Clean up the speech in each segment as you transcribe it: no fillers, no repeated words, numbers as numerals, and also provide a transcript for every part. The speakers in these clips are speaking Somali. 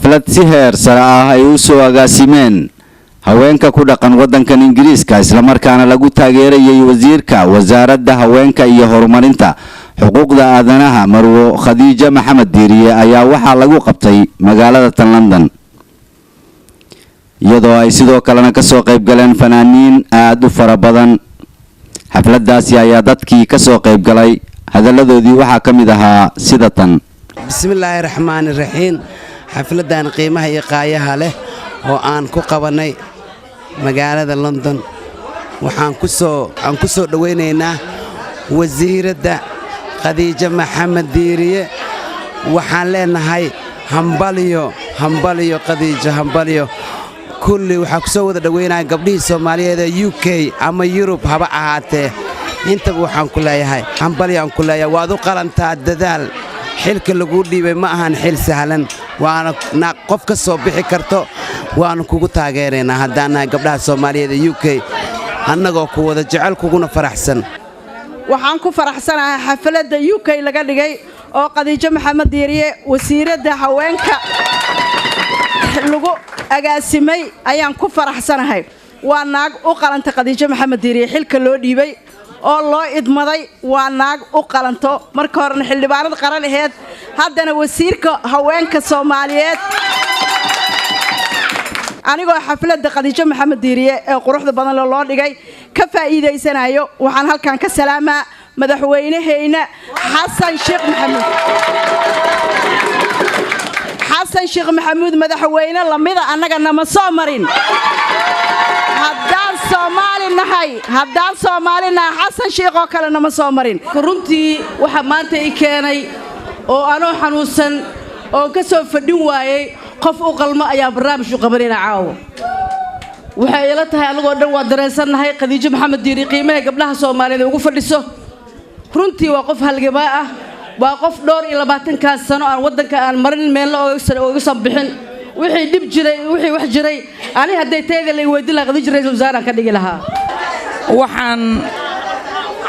xaflad si heer sare ah ay u soo agaasimeen haweenka ku dhaqan wadankan Ingiriiska isla markaana lagu taageerayay wasiirka wasaaradda haweenka iyo horumarinta xuquuqda aadanaha Marwo Khadiija Maxamed Diiriye ayaa waxa lagu qabtay magaalada London iyadoo ay sidoo kalena ka soo qayb galeen fanaaniin aad u fara badan xafladaasi ayaa dadkii ka soo qayb galay hadaladoodii waxa kamid ahaa sida tan bismillaahir rahmaanir rahiim xafladan qiimaha iyo qaayaha leh oo aan ku qabanay magaalada London waxaan ku soo dhaweynaynaa wasiiradda Khadiija Maxamed Diiriye waxaan leenahay hambaliyo Khadiija hambaliyo kulli waxa ku soo wada dhaweynaa gabdhihii Soomaaliyeed ee UK ama Europe haba ahaatee inta waxaan ku leeyahay hambaliyo aan ku leeyahay waad u qalantaa dadaal xilka lagu dhiibay ma ahan xil sahlan waana qof ka soo bixi karto waana kugu taageereynaa haddana gabdhaha Soomaaliyeed ee UK annagoo ku wada jecel kuguna faraxsan waxaan ku faraxsanahay xafladda UK laga dhigay oo Khadiija Maxamed Diiriye wasiiradda haweenka lagu agaasimay ayaan ku faraxsanahay waa naag u qalanta Khadiija Maxamed Diiriye xilka loo dhiibay oo loo idmaday waa naag u qalanto marka horena xildhibaanada qaran aheed haddana wasiirka haweenka Soomaaliyeed anigoo xafladda Khadiija Maxamed Diiriye ee quruxda badan loo dhigay ka faa'iideysanayo waxaan halkan ka salaamaa madaxweynaheena xasan sheekh maxamuud madaxweyne lamida annaga nama soo marin haddaan Soomaalina xasan sheekh oo kale nama soo marin runtii waxa maanta i keenay oo anoo xanuunsan oo ka soo fadhin waayay qof u qalmo ayaa barnaamij u qabanayna caawa waxay ila tahay anagoo dhan waa dareensanahay Khadiija Maxamed Diiriye qiimaha gabdhaha Soomaaliyeed ugu fadhiso runtii waa qof halgabaa ah waa qof dhowr iyo 20 sano aan wadanka aan marin meel oo soo bixin wixii dib jiray wixii wax jiray ani haday teeda la weydiin lahaa Khadiija ra'iisul wasaare ka dhigi lahaa waxaan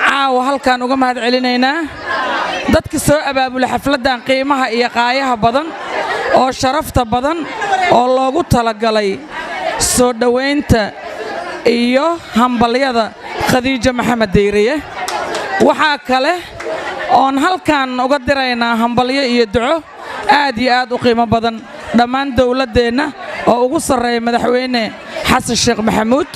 caawa halkan uga mahad celinaynaa dadka soo abaabulay xafladan qiimaha iyo qaayaha badan oo sharafta badan oo loogu talagalay soo dhaweynta iyo hambalyada Khadiija Maxamed Diiriye waxa kale oon halkan uga diraynaa hambalyo iyo duco aad iyo aad u qiimo badan dhammaan dawladdeena oo ugu sareeya madaxweyne xasan sheekh maxamuud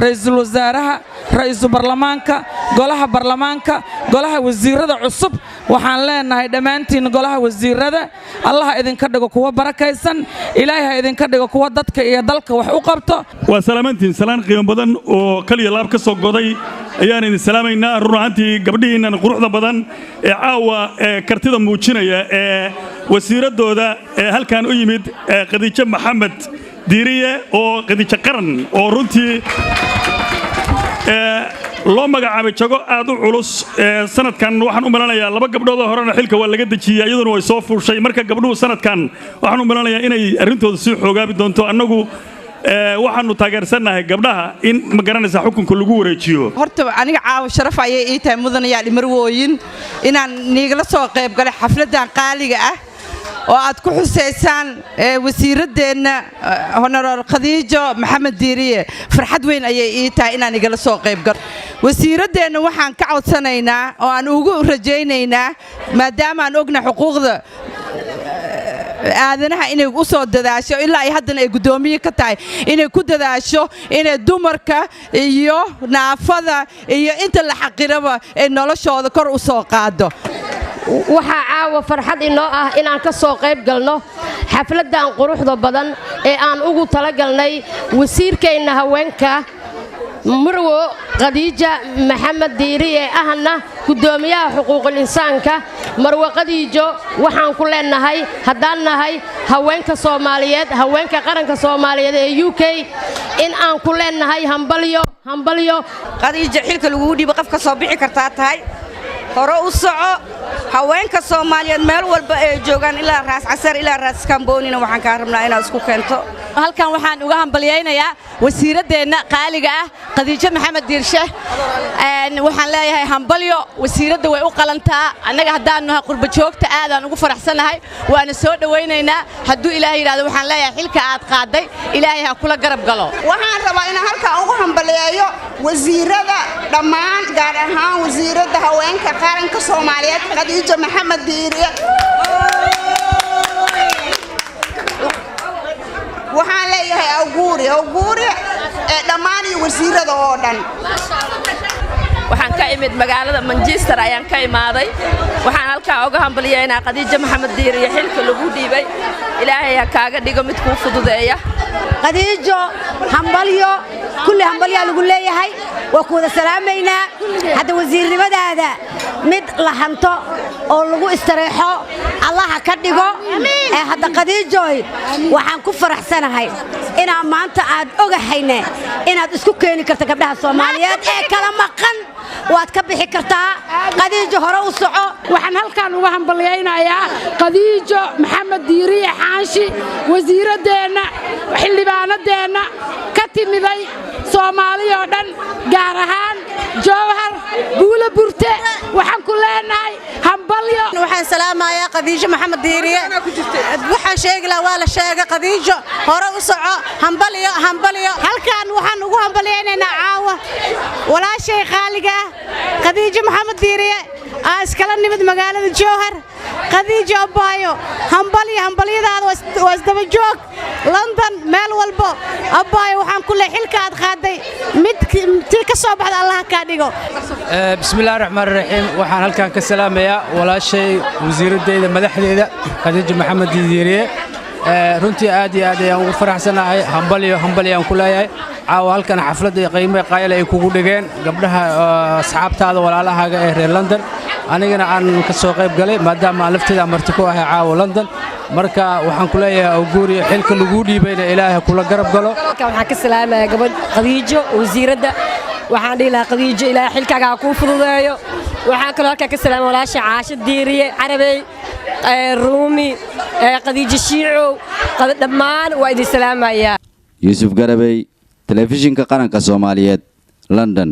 ra'iisul wasaaraha ra'iisul baarlamaanka golaha baarlamaanka golaha wasiirada cusub waxaan leenahay dhamaantiin golaha wasiirada Allah idinka dhigo kuwa barakaysan Ilaahay idinka dhigo kuwa dadka iyo dalka wax u qabto waa salaamantiin salaan qiimo badan oo kaliya laab ka soo goday ayaan idin salaamaynaa ruuxantii gabdhihiinna quruxda badan ee caawa kartida muujinaya ee wasiiradooda halkan u yimid Khadiija Maxamed Diiriye oo Khadiija qaran oo runtii loo magacaabay jago aad u culus sanadkan waxaan u malanayaa laba gabdhood oo horena xilka waa laga dajiyay iyaduna way soo fuushay marka gabdhuhu sanadkan waxaan u malanayaa inay arintooda si xoogaabi doonto annagu waxaanu taageersanahay gabdhaha in ma garanaysa xukunka lagu wareejiyo horta aniga caawa sharaf ayay ii tahay mudanayaal marwooyin inaan niigala soo qayb galay xafladan qaaliga ah oo aad ku xuseysaan wasiiraddeena honorar Khadiija Maxamed Diiriye farxad weyn ayay ii tahay inaan igala soo qayb galo wasiiraddeena waxaan ka codsanaynaa oo aan ugu rajaynaynaa maadaama aan ogna xuquuqda aadanaha inay u soo dadaasho ilaa ay haddana ay gudoomiye ka tahay inay ku dadaasho inay dumarka iyo naafada iyo inta la xaqiraba ay noloshooda kor u soo qaado waxa caawa farxad inoo ah inaan ka soo qayb galno xafladan quruxda badan ee aan ugu talagalnay wasiirkeena haweenka Marwo Khadiija Maxamed Diiriye ahna gudoomiyaha xuquuqul insaanka Marwo Khadiijo waxaan ku leenahay haddaan nahay haweenka Soomaaliyeed haweenka qaranka Soomaaliyeed ee UK in aan ku leenahay hambalyo Khadiija xilka lagu dhiibay qof ka soo bixi kartaa tahay hore u soco haweenka Soomaaliyeed meel walba ay joogaan ilaa raas casar ilaa raas kamboonina waxaan ka rabnaa inaad isku keento halkan waxaan uga hambaliyaynayaa wasiiraddeena qaaliga ah Khadiija Maxamed Diirshe waxaan leeyahay hambalyo wasiiradda way u qalantaa annaga haddaan nahay qurba joogta aadaan ugu faraxsanahay waana soo dhawaynaynaa hadduu ilaahay yiraahdo waxaan leeyahay xilka aad qaaday ilaahay ha kula garab galo waxaan rabaa inaan halkan ugu hambaliyeeyo wasiirada dhammaan gaar ahaan wasiiradda haweenka qaranka Soomaaliyeed Khadiija Maxamed Diirshe waxaan leeyahay awguuri ee dhammaan wasiirada oo dhan waxaan ka imid magaalada Manchester ayaan ka imaaday waxaan halka uga hambaliyeynaa Khadiija Maxamed Diirshe xilka lagu dhiibay ilaahay ha kaaga dhigo mid ku fududeeya Khadiijo hambalyo kulli hambalyo lagu leeyahay waa ku wada salaameynaa hadda wasiirnimadaada mid la hanto oo lagu istareexo Allah ka dhigo ee hadda Khadiijo waxaan ku faraxsanahay inaa maanta aad ogahayna inaad isku keeni karto gabdhaha Soomaaliyeed ee kala maqan waad ka bixi kartaa Khadiijo hore u soco waxaan halkan uga hambaliyaynayaa Khadiijo Maxamed Diirshe xaashi wasiiradeena xildhibaanadeena ka timiday Soomaaliya oo dhan gaar ahaan Jowhar Buula Burte waxaan ku leenahay hambalyo waxaan salaamayaa Khadiija Maxamed Diirshe waxaan sheegi lahaa waa la sheegay Khadiijo hore u soco hambalyo halkan waxaan ugu hambaliyaynaynaa caawa walaashay qaaliga Khadiija Maxamed Diirshe iskala nimid magaalada Jowhar Khadiijo abaayo hambalyadaada waa isdaba joog London meel walba abaayo waxaan ku leeyahay xilka aad qaaday mid tii ka soo baxda Allah ka dhigo bismillaahir rahmaanir rahiim waxaan halkan ka salaamayaa walaashay wasiiraddeeda madaxdeeda Khadiija Maxamed Diirshe runtii aad iyo aad ayaan ugu faraxsanahay hambalyo ku leeyahay caawa halkan xafladda qiimo qaayl ay kugu dhigeen gabdhaha asxaabtaada walaalahaaga ee reer London anigana aan ka soo qayb galay maadaama aan lafteeda marti ku ahay caawa London marka waxaan ku leeyahay awguuri xilka lagu dhiibayna ilaahay kula garab galo waxaan ka salaamayaa gabadh Khadiijo wasiiradda waxaan dhilaha Khadiijo ilaahay xilkaaga ku fududeeyo waxaan kaloo halka ka salaam walaasha Caasha Diirshe Carabey Rumi Khadiijo Shiico dhammaan waa idin salaamayaa Yusuf Garabey telefishinka qaranka Soomaaliyeed London